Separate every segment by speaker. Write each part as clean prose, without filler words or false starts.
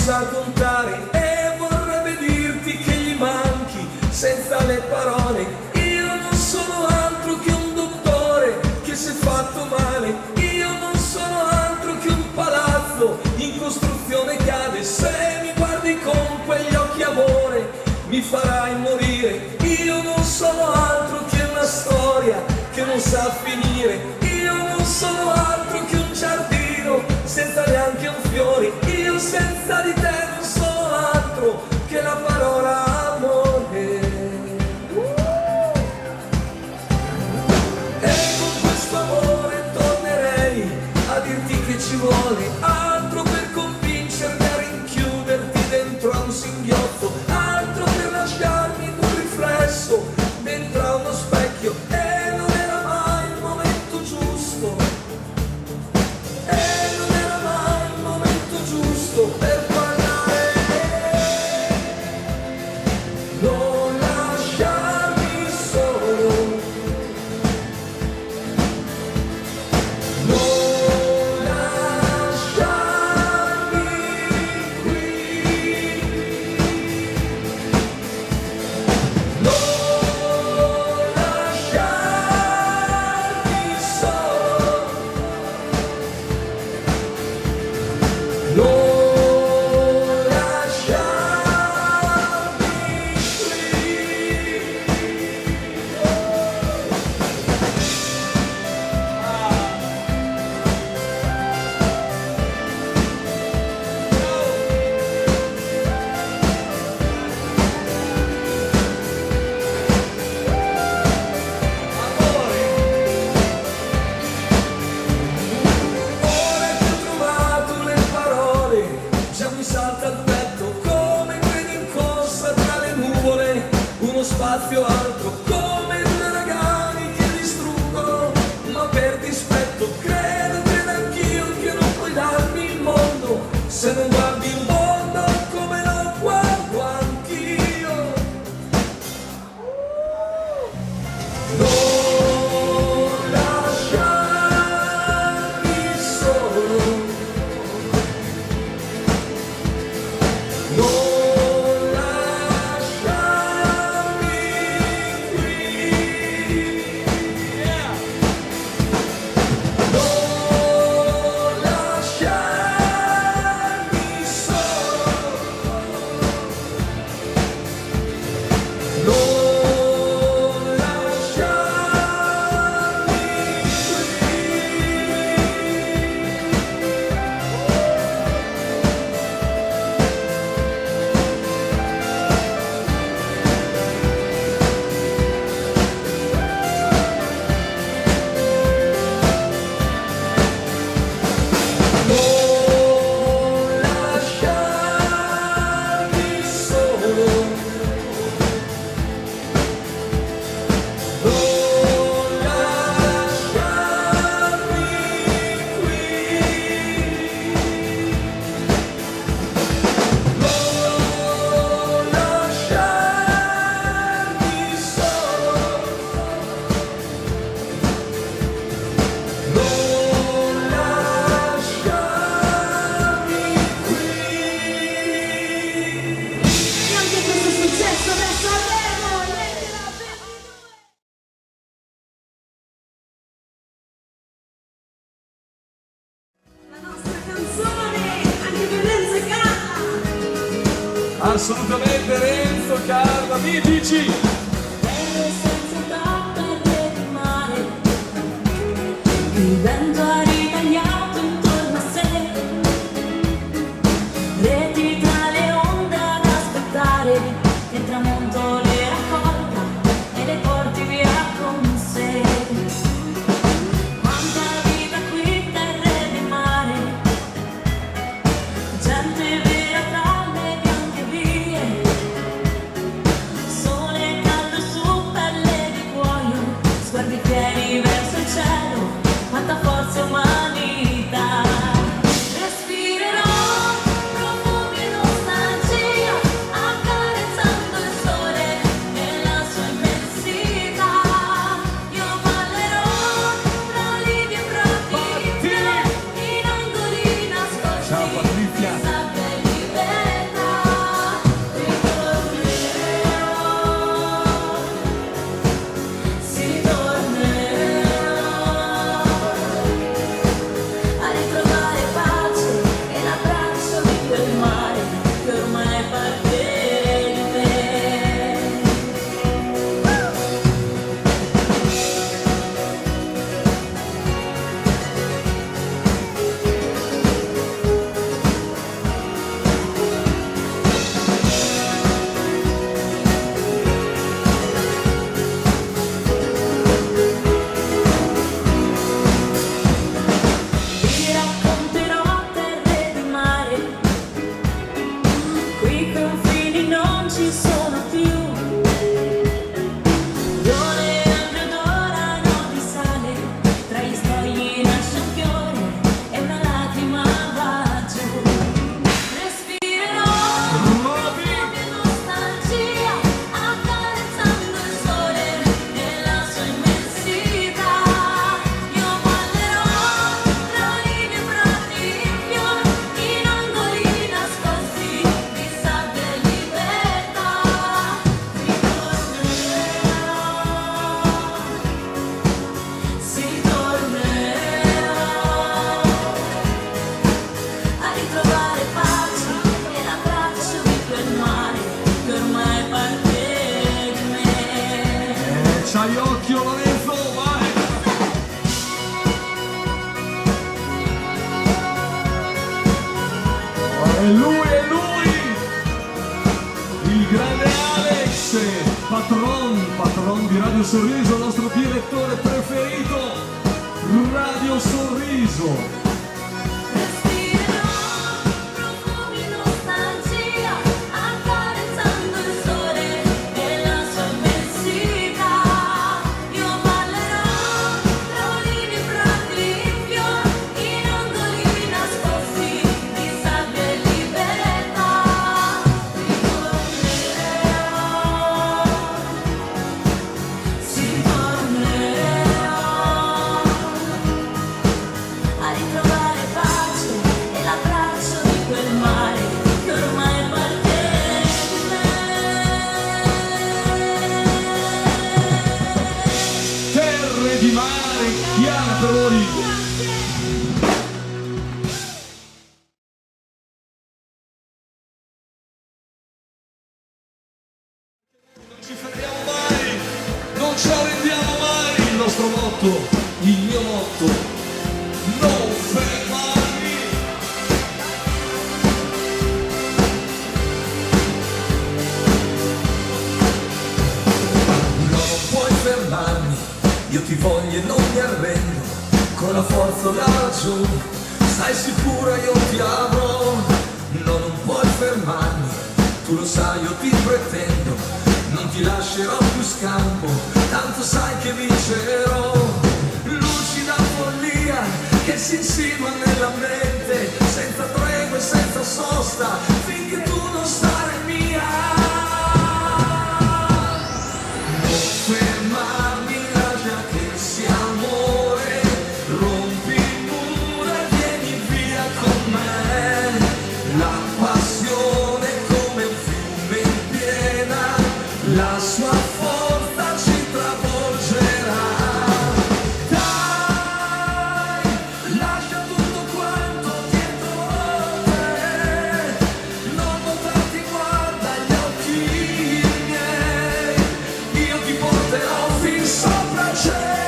Speaker 1: sa contare e vorrebbe dirti che gli manchi senza le parole. Io non sono altro che un dottore che si è fatto male. Io non sono altro che un palazzo in costruzione cade. Se mi guardi con quegli occhi amore mi farai morire. Io non sono altro che una storia che non sa finire. Io non sono altro che un giardino senza neanche un fiore. Io senza di te non sono altro che la parola amore. E con questo amore tornerei a dirti che ci vuole altro per convincermi a rinchiuderti dentro a un singhiozzo, altro per lasciarmi in un riflesso dentro a uno specchio. E non era mai il momento giusto, e non era mai il momento giusto per parlare. Non lasciarmi solo, non lasciarmi qui, non lasciarmi solo, non lasciarmi Ora che ho trovato le parole, già mi salta il petto come treni in corsa tra le nuvole, uno spazio alto come due ragani che distruggono, ma per dispetto credo anch'io che non puoi darmi il mondo se non guardi il mondo come lo guardo anch'io. Non lasciarmi solo, non lasciarmi qui, non lasciarmi solo, non lasciarmi non lasciarmi solo, non lasciarmi qui, non lasciarmi solo, non lasciarmi qui.
Speaker 2: E anche questo successo adesso Sanremo, lettera 22. La nostra canzone, anche per Renzo e Carla.
Speaker 1: Assolutamente Renzo, Carla, mitici!
Speaker 2: Bene senza tappe di mare, il vento ha ritagliato intorno a sé, reti tra le onde ad aspettare che il tramonto le raccolga e le porti via con sé. Quanta vita qui, terra e mare, gente vera tra le bianche vie, sole caldo su pelle di cuoio, sguardi pieni verso il cielo, quanta forza e
Speaker 1: è lui, il grande Alex, patron di Radio Sorriso, il nostro direttore preferito, Radio Sorriso.
Speaker 2: Respirerò profumi nostalgia, accarezzando il sole e la sua immensità. Io ballerò tra olivi, prati, fiori, in angoli nascosti di sabbia e libertà. A ritrovare pace e l'abbraccio di quel mare che ormai appartiene a me.
Speaker 1: Terre di mare, Chiara Peroni. Non ci fermiamo mai, non ci arrendiamo mai, il nostro motto, il mio motto, non fermarmi. No, non puoi fermarmi, io ti voglio e non mi arrendo, con la forza laggiù, stai sicura io ti avrò. No, non puoi fermarmi, tu lo sai io ti pretendo, non ti lascerò più scampo, tanto sai che vincerò. Lucida follia che si insinua nella mente, senza tregua e senza sosta, finché tu non sarai mia. Non fermarmi, lascia che sia amore, rompi il muro e vieni via con me. La passione come un fiume in piena, la sua forza ci travolgerà. Dai, lascia tutto quanto dietro te, non voltarti, guarda gli occhi miei, io ti porterò fin sopra il cielo.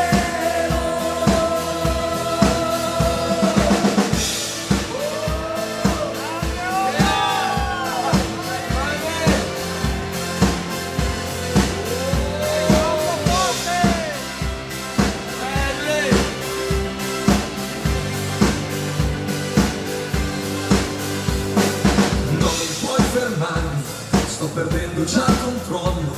Speaker 1: Non mi puoi fermarmi, sto perdendo già il controllo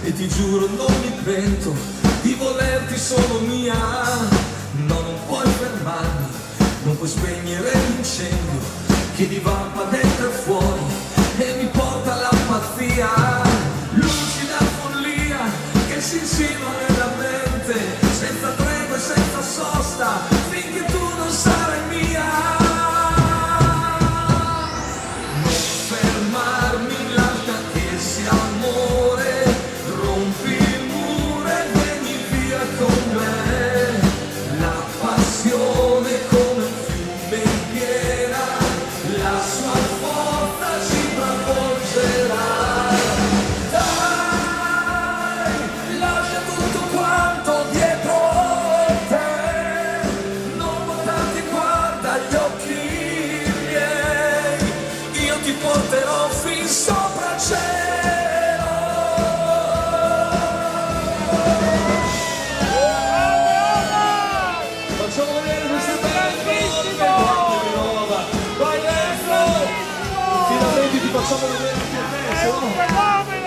Speaker 1: e ti giuro non mi pento di volerti solo mia. No, non puoi fermarmi, non puoi spegnere l'incendio che divampa dentro e fuori e mi porta alla pazzia. Lucida follia che si insinua nella mente, senza tregua e senza sosta, finché tu non sarai mia. Non fermarmi, lascia che sia amore, rompi il muro e vieni via con me. La passione come un fiume in piena, la sua forza ci travolgerà. Dai, lascia tutto quanto dietro te, non voltarti, guarda gli occhi miei, io ti porterò fin sopra il cielo. Facciamo vedere queste belle cose. Vai dentro! Finalmente ti facciamo vedere anche a te, se no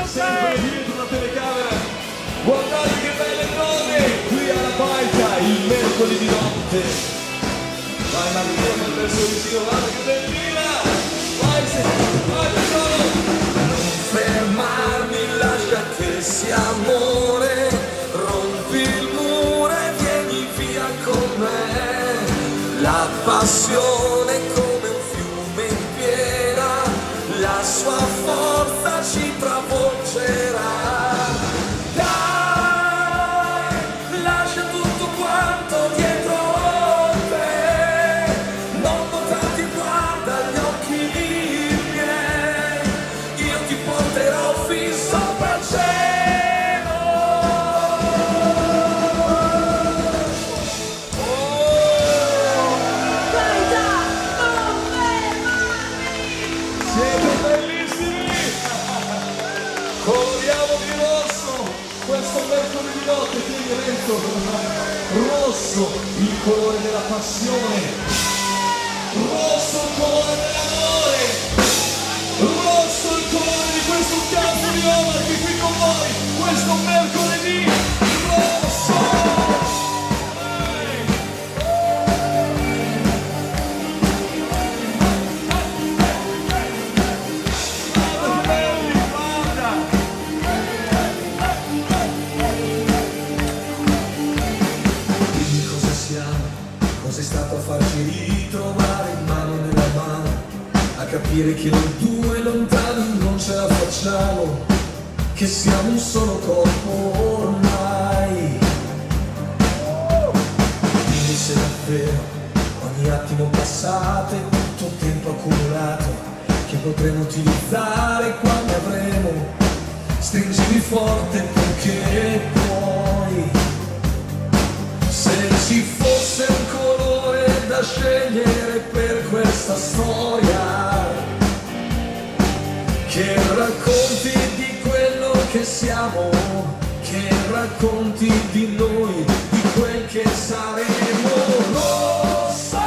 Speaker 1: sempre dietro una telecamera. Guardate che belle cose qui alla Baita il mercoledì di notte. Vai Marco, il verso vicino, guarda che bellina! Vai, vai tesoro! Non fermarmi, lascia che sia amore, rompi il muro e vieni via con me. La passione come un fiume in piena, la sua forza ci travolgerà. Dai, lascia tutto quanto dietro te, non voltarti, guarda gli occhi miei, io ti porterò fin sopra il cielo. Oh!
Speaker 2: Baita!
Speaker 1: rosso, il colore della passione, rosso il colore dell'amore, rosso il colore di questo campo di Omarchi qui con voi, questo mercoledì, rosso! Cos'è stato a farci ritrovare mano nella mano, a capire che noi due lontani non ce la facciamo, che siamo un solo corpo ormai. Dimmi se davvero ogni attimo passato è tutto tempo accumulato che potremo utilizzare quando avremo. Stringimi forte perché puoi. Se ci fosse un colore da scegliere per questa storia, che racconti di quello che siamo, che racconti di noi, di quel che saremo. Rosso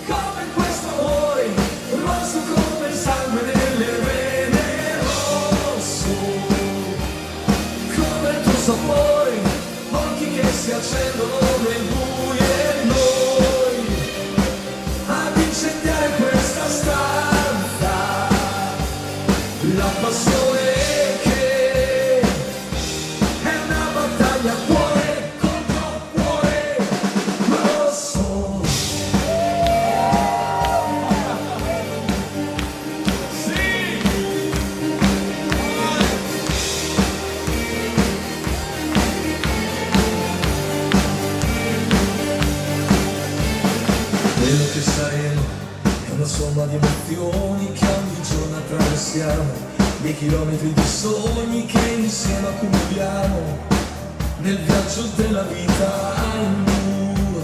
Speaker 1: come questo amore, rosso come il sangue nelle vene, rosso come il tuo sapore, che si accendono nel buio e noi ad incendiare questa stanza, la passione che è una battaglia cuore contro cuore, rosso. Sì! Quello che saremo è una somma di emozioni che ogni giorno attraversiamo, dei chilometri di sogni che insieme accumuliamo nel viaggio della vita in due.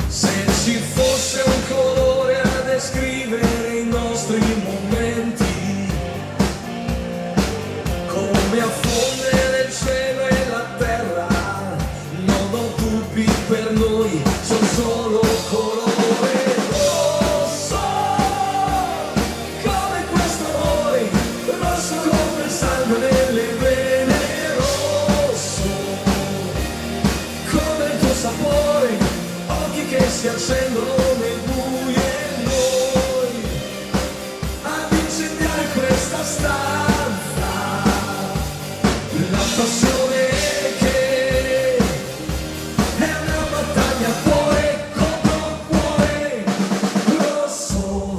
Speaker 1: Se ci fosse un colore a descrivere i nostri momenti, come affondere il cielo e la terra, non ho dubbi per noi, sono solo colore rosso, come questo amore, rosso come il sangue nelle vene, rosso, come il tuo sapore, occhi che si accendono nel buio e noi ad incendiare questa stanza, la passione che è una battaglia cuore contro cuore, rosso.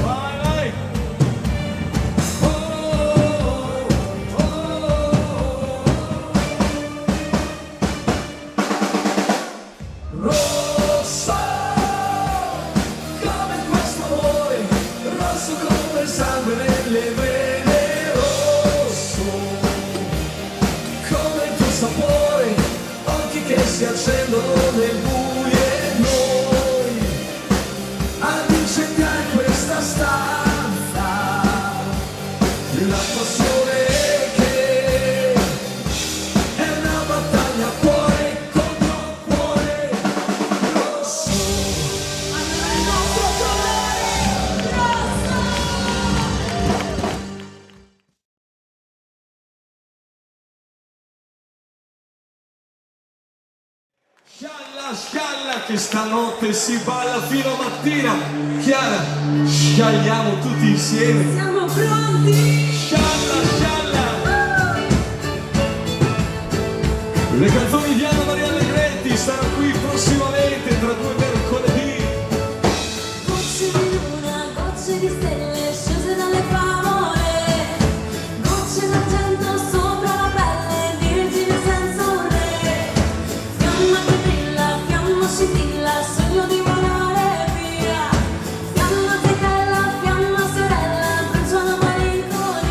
Speaker 1: Vai, vai. Rosso come questo amore, rosso come il sangue nelle vene, rosso come il tuo sapore, occhi che si accendono nel buio e noi ad incendiare questa stanza, la passione che è una battaglia cuore contro cuore, rosso.
Speaker 2: Allora il nostro colore rosso.
Speaker 1: Scialla, scialla che stanotte si balla fino a mattina. Chiara, sciagliamo tutti insieme.
Speaker 2: Siamo pronti?
Speaker 1: Scialla, scialla. Le canzoni di Anna Maria Allegretti saranno qui prossimamente tra 2 mercoledì.
Speaker 2: Gocce di luna, gocce di stelle scese dalle favole, gocce d'argento sopra la pelle, virgine senza un re, fiamma che brilla, fiamma scintilla, sogno di volare via, fiamma che cala, fiamma sorella, brucia la malinconia.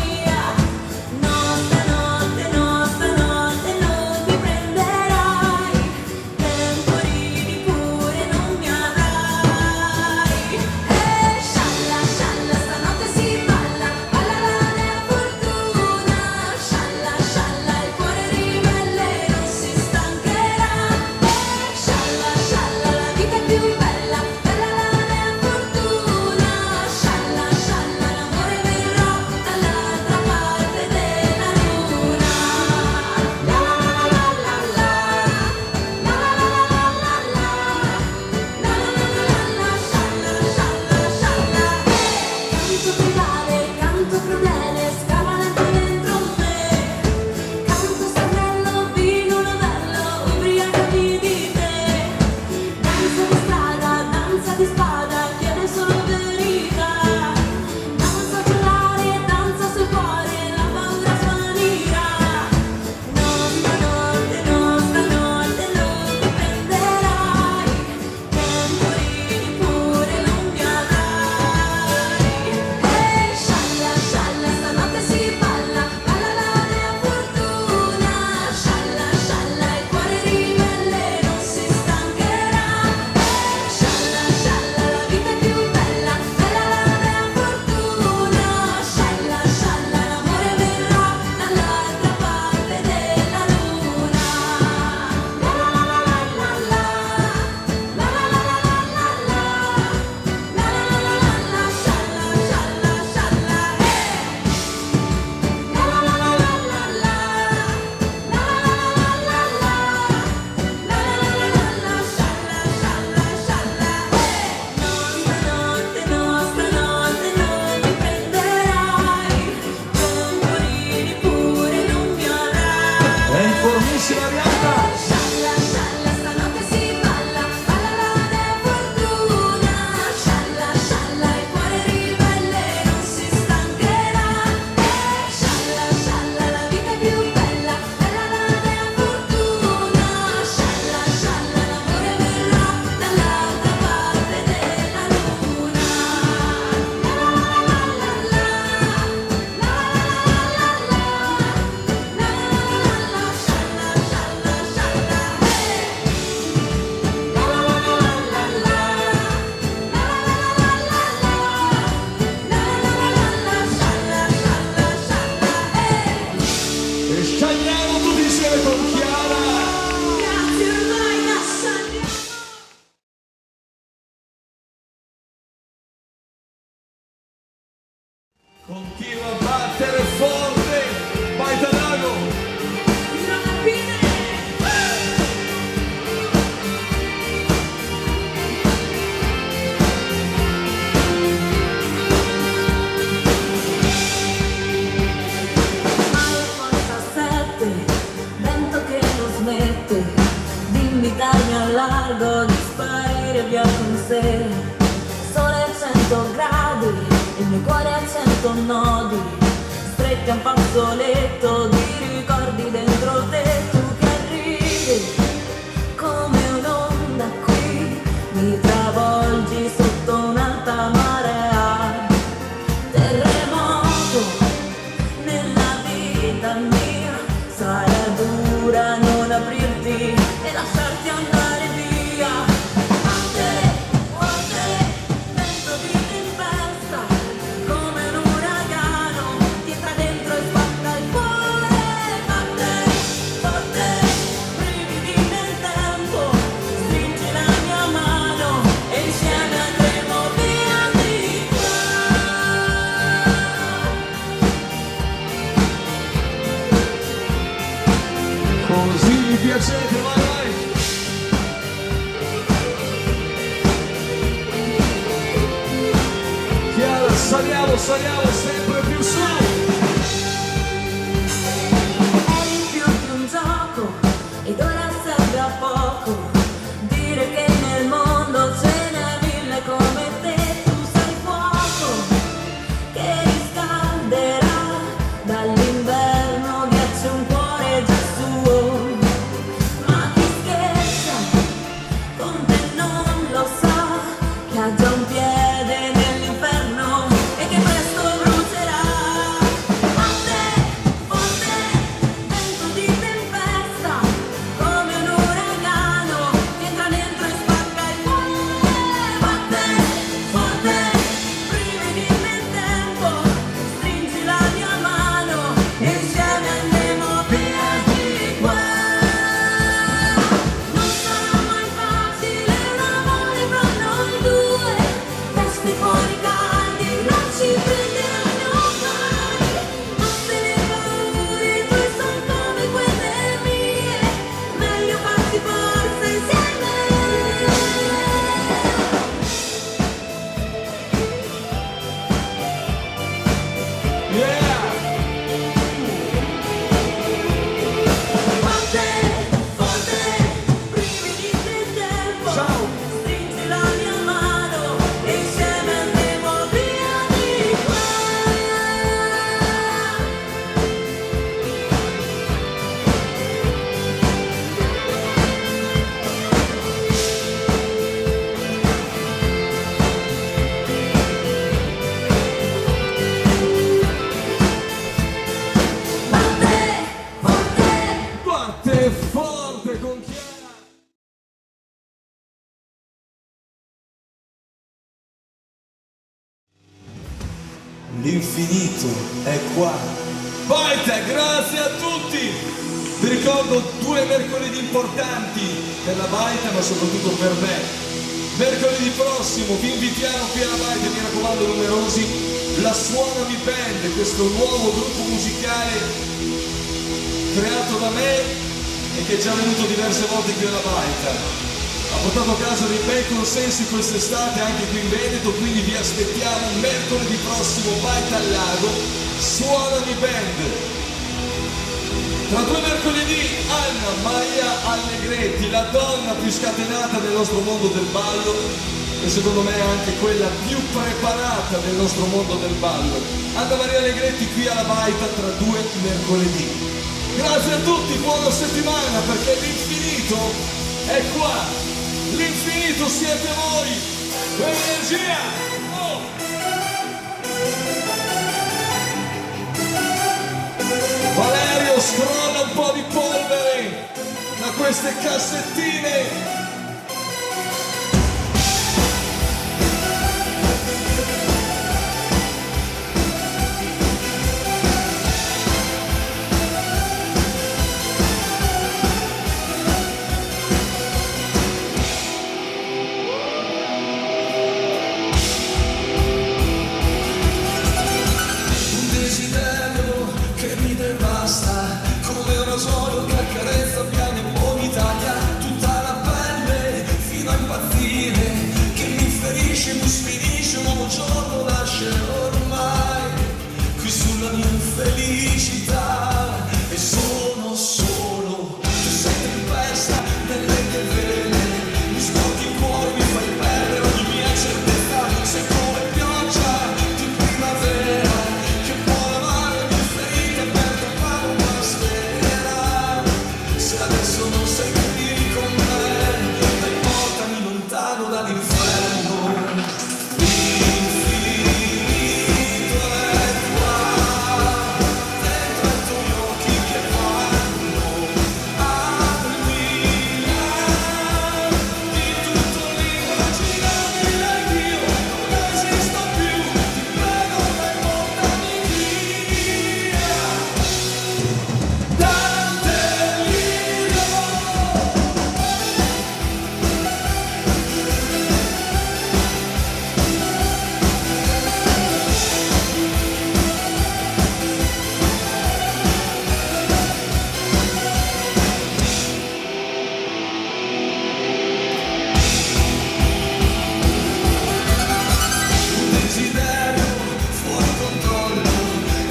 Speaker 1: balliamo tutti insieme con Chiara.
Speaker 2: Grazie, ormai lasciami.
Speaker 1: Continua a battere forte, vai Talago.
Speaker 2: Fino alla fine. Vento che non smette di invitarmi al largo, di sparire via con sé. Sole a 100 gradi, il mio cuore a 100 nodi, stretti a un fazzoletto di ricordi dentro te. Tu che arrivi come un'onda qui, mi travolgi sotto un'alta marea. Terremoto nella vita mia, sarà dura non aprirti e lasciarti andare via. Forte, vento di tempesta, come un uragano, ti entra dentro e spacca il cuore. Forte, brividi nel tempo, stringi la mia mano e insieme andremo via di qua.
Speaker 1: Così mi piacete, vai vai. Chiara, saliamo sempre più su.
Speaker 2: Eri più di un gioco ed ora serve a poco dire che nel mondo ce n'è mille come te. Tu sei fuoco che riscalderà dall'inverno, ghiaccio un cuore già suo. Ma chi scherza con te non lo sa che ha già un piede nell'inferno e che presto brucerà. Forte, vento di tempesta, come un uragano, ti entra dentro e spacca il cuore. Forte, brividi nel tempo, stringi la mia mano e insieme andremo via di qua. Non sarà mai facile un amore fra noi due, teste fuori caldi, non ci prenderanno mai. Ma se le paure tue sono come quelle mie, meglio farsi forza insieme.
Speaker 1: Yeah!
Speaker 2: Forte, brividi nel tempo,
Speaker 1: Ciao.
Speaker 2: stringi la mia mano e insieme andremo via di qua.
Speaker 1: Batte forte con Chiara. L'infinito è qua. Baita, grazie a tutti. Vi ricordo 2 mercoledì importanti per la Baita, ma soprattutto per me. Mercoledì prossimo vi invitiamo qui alla Baita, mi raccomando numerosi, la Suonami Band, questo nuovo gruppo musicale creato da me e che è già venuto diverse volte qui alla Baita. Ha portato a casa dei bei consensi quest'estate anche qui in Veneto, quindi vi aspettiamo mercoledì prossimo, Baita al Lago, Suonami Band. Tra 2 mercoledì Anna Maria Allegretti, la donna più scatenata nel nostro mondo del ballo e secondo me anche quella più preparata nel nostro mondo del ballo. Anna Maria Allegretti qui alla Baita tra 2 mercoledì. Grazie a tutti, buona settimana perché l'infinito è qua. L'infinito siete voi, l'energia! Oh! Valerio, scrolla un po' di polvere da queste cassettine. che mi sfinisce un nuovo giorno, nasce ormai qui sulla mia infelicità. E sono solo, tu sei tempesta nelle mie vene, mi scotti il cuore, mi fai perdere ogni mia certezza. Sei come pioggia di primavera che può lavare le mie ferite per tappare una stella. Se adesso non sei qui con me, dai, portami lontano dall'inferno. L'infinito è qua, dentro ai tuoi occhi che vanno al di là di tutto l'immaginabile. Io non esisto più, ti prego, dai, portami via dal delirio. Un desiderio fuori controllo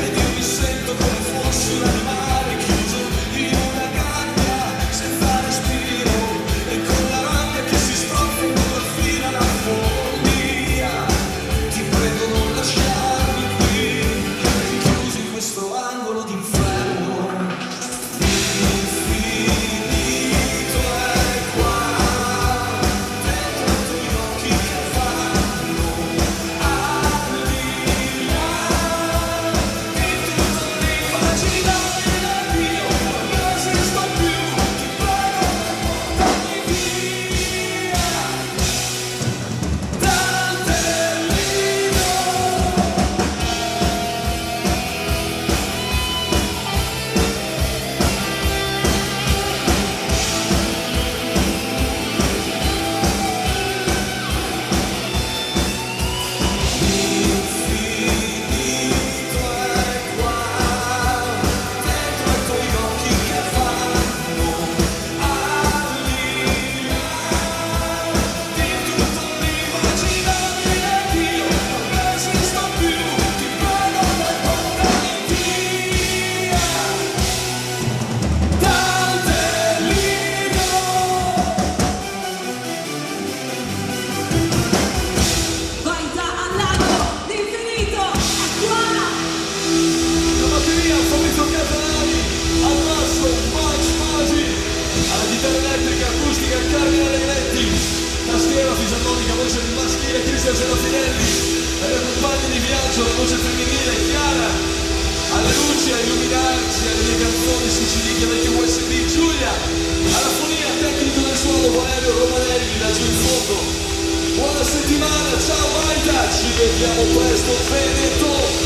Speaker 1: ed io mi sento come fossi un animale chiuso in una gabbia senza respiro e con la rabbia che si stroppa in una fila la follia. Ti prego, non lasciarmi qui rinchiuso in questo angolo d'inferno. L'infinito è qua, dentro ai tuoi occhi che vanno al di là di tutto l'immaginabile. Io non esisto più, ti prego, portami via dal delirio. L'infinito è qua, dentro ai tuoi occhi che vanno al di là di tutto l'immaginabile. Io non esisto più, ti prego, dai, portami via dal delirio.
Speaker 2: Vai già andando, l'infinito è qua.
Speaker 1: La batteria, Fabrizio Catalani, al basso, Max Masi, alla chitarra elettrica, acustica, Carmine Allegretti, tastiera, fisarmonica, voce maschile, Cristian Seraffinelli, alle compagne di viaggio, la voce femminile, Chiara, alle luci, a illuminarci, alle mie canzoni su CD, chiamate USB, Giulia, alla fonia, tecnico del suono, Valerio Romanelli, laggiù in fondo. Buona settimana, ciao Maita, ci vediamo presto, Veneto!